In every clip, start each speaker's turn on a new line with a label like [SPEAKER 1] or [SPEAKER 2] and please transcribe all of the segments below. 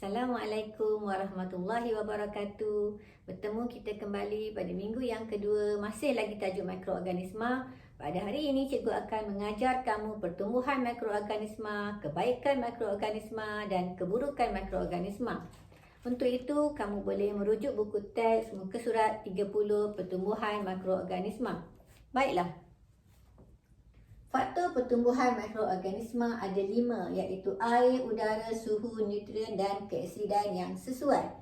[SPEAKER 1] Assalamualaikum warahmatullahi wabarakatuh. Bertemu kita kembali pada minggu yang kedua, masih lagi tajuk mikroorganisma. Pada hari ini cikgu akan mengajar kamu pertumbuhan mikroorganisma, kebaikan mikroorganisma dan keburukan mikroorganisma. Untuk itu, kamu boleh merujuk buku teks muka surat 30 pertumbuhan mikroorganisma. Baiklah. Faktor pertumbuhan mikroorganisma ada 5, iaitu air, udara, suhu, nutrien dan keaksidan yang sesuai.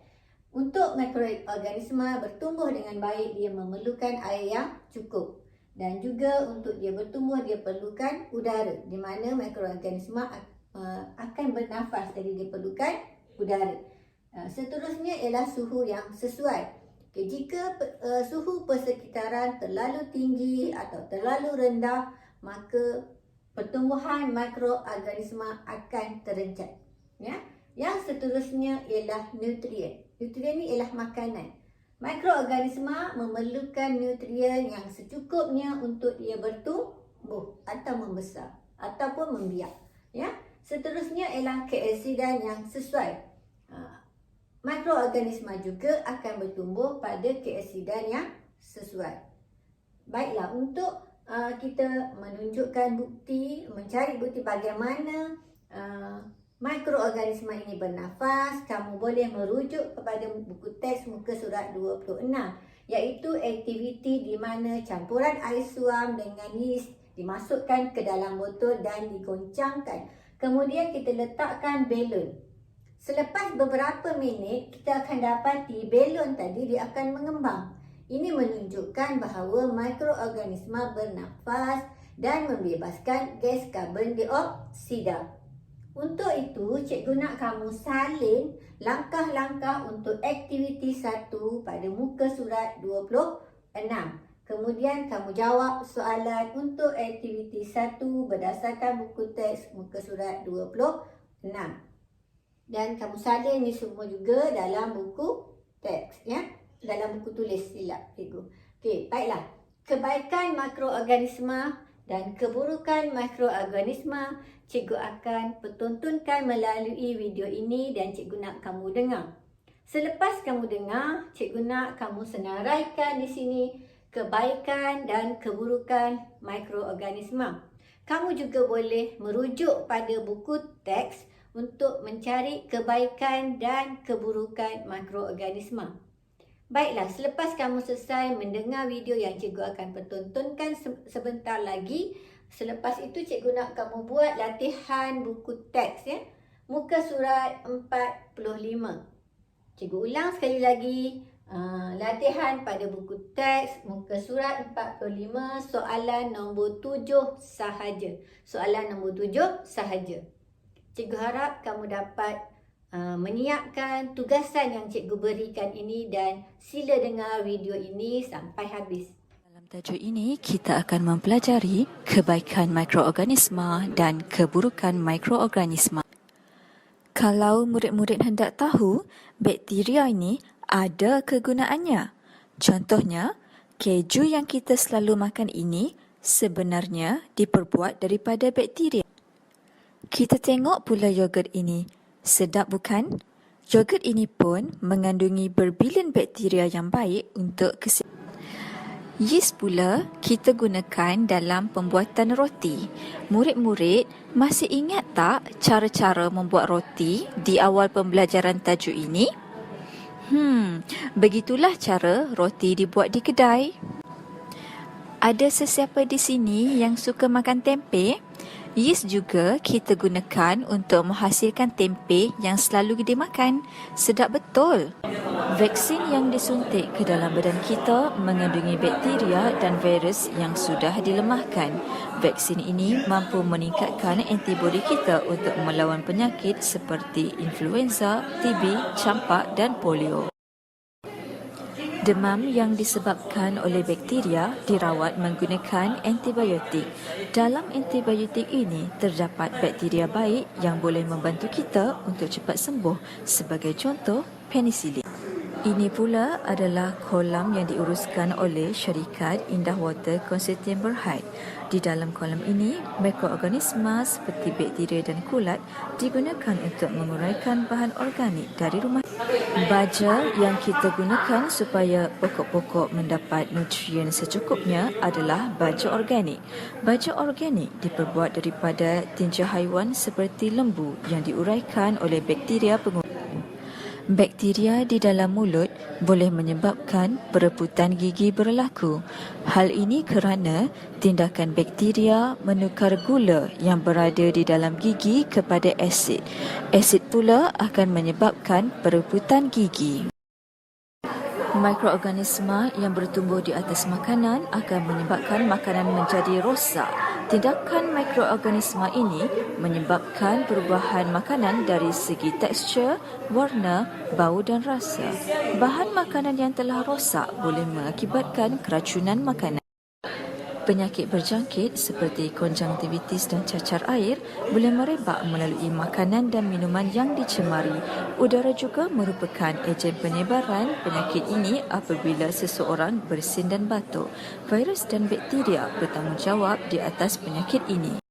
[SPEAKER 1] Untuk mikroorganisma bertumbuh dengan baik, dia memerlukan air yang cukup. Dan juga untuk dia bertumbuh, dia perlukan udara, di mana mikroorganisma akan bernafas, jadi dia perlukan udara. Seterusnya ialah suhu yang sesuai. Jika suhu persekitaran terlalu tinggi atau terlalu rendah, maka pertumbuhan mikroorganisma akan terencat. Yang seterusnya ialah nutrien. Nutrien ni ialah makanan. Mikroorganisma memerlukan nutrien yang secukupnya untuk dia bertumbuh atau membesar ataupun membiak. Seterusnya ialah keaksidan yang sesuai. Mikroorganisma juga akan bertumbuh pada keaksidan yang sesuai. Baiklah, untuk kita menunjukkan bukti, mencari bukti bagaimana mikroorganisma ini bernafas, kamu boleh merujuk kepada buku teks muka surat 26, iaitu aktiviti di mana campuran air suam dengan yeast dimasukkan ke dalam botol dan digoncangkan. Kemudian kita letakkan belon. Selepas beberapa minit, kita akan dapati belon tadi dia akan mengembang. Ini menunjukkan bahawa mikroorganisma bernafas dan membebaskan gas karbon dioksida. Untuk itu, cikgu nak kamu salin langkah-langkah untuk aktiviti 1 pada muka surat 26. Kemudian kamu jawab soalan untuk aktiviti 1 berdasarkan buku teks muka surat 26. Dan kamu salin ni semua juga dalam buku teks, dalam buku tulis, silap cikgu. Okey, baiklah. Kebaikan mikroorganisma dan keburukan mikroorganisma cikgu akan pertontonkan melalui video ini dan cikgu nak kamu dengar. Selepas kamu dengar, cikgu nak kamu senaraikan di sini kebaikan dan keburukan mikroorganisma. Kamu juga boleh merujuk pada buku teks untuk mencari kebaikan dan keburukan mikroorganisma. Baiklah, selepas kamu selesai mendengar video yang cikgu akan pertontonkan sebentar lagi, selepas itu cikgu nak kamu buat latihan buku teks, muka surat 45. Cikgu ulang sekali lagi, latihan pada buku teks muka surat 45, soalan nombor 7 sahaja. Soalan nombor 7 sahaja. Cikgu harap kamu dapat menyiapkan tugasan yang cikgu berikan ini dan sila dengar video ini sampai habis.
[SPEAKER 2] Dalam tajuk ini, kita akan mempelajari kebaikan mikroorganisma dan keburukan mikroorganisma. Kalau murid-murid hendak tahu, bakteria ini ada kegunaannya. Contohnya, keju yang kita selalu makan ini sebenarnya diperbuat daripada bakteria. Kita tengok pula yogurt ini. Sedap bukan? Yogurt ini pun mengandungi berbilion bakteria yang baik untuk kesihatan. Yeast pula kita gunakan dalam pembuatan roti. Murid-murid masih ingat tak cara-cara membuat roti di awal pembelajaran tajuk ini? Begitulah cara roti dibuat di kedai. Ada sesiapa di sini yang suka makan tempe? Yeast juga kita gunakan untuk menghasilkan tempe yang selalu dimakan. Sedap betul. Vaksin yang disuntik ke dalam badan kita mengandungi bakteria dan virus yang sudah dilemahkan. Vaksin ini mampu meningkatkan antibodi kita untuk melawan penyakit seperti influenza, TB, campak dan polio. Demam yang disebabkan oleh bakteria dirawat menggunakan antibiotik. Dalam antibiotik ini terdapat bakteria baik yang boleh membantu kita untuk cepat sembuh, sebagai contoh penicillin. Ini pula adalah kolam yang diuruskan oleh syarikat Indah Water Konsortium Berhad. Di dalam kolam ini, mikroorganisma seperti bakteria dan kulat digunakan untuk menguraikan bahan organik dari rumah. Baja yang kita gunakan supaya pokok-pokok mendapat nutrien secukupnya adalah baja organik. Baja organik diperbuat daripada tinja haiwan seperti lembu yang diuraikan oleh bakteria pengurai. Bakteria di dalam mulut boleh menyebabkan perebutan gigi berlaku. Hal ini kerana tindakan bakteria menukar gula yang berada di dalam gigi kepada asid. Asid pula akan menyebabkan perebutan gigi. Mikroorganisma yang bertumbuh di atas makanan akan menyebabkan makanan menjadi rosak. Tindakan mikroorganisma ini menyebabkan perubahan makanan dari segi tekstur, warna, bau dan rasa. Bahan makanan yang telah rosak boleh mengakibatkan keracunan makanan. Penyakit berjangkit seperti konjungtivitis dan cacar air boleh merebak melalui makanan dan minuman yang dicemari. Udara juga merupakan ejen penyebaran penyakit ini apabila seseorang bersin dan batuk. Virus dan bakteria bertanggungjawab di atas penyakit ini.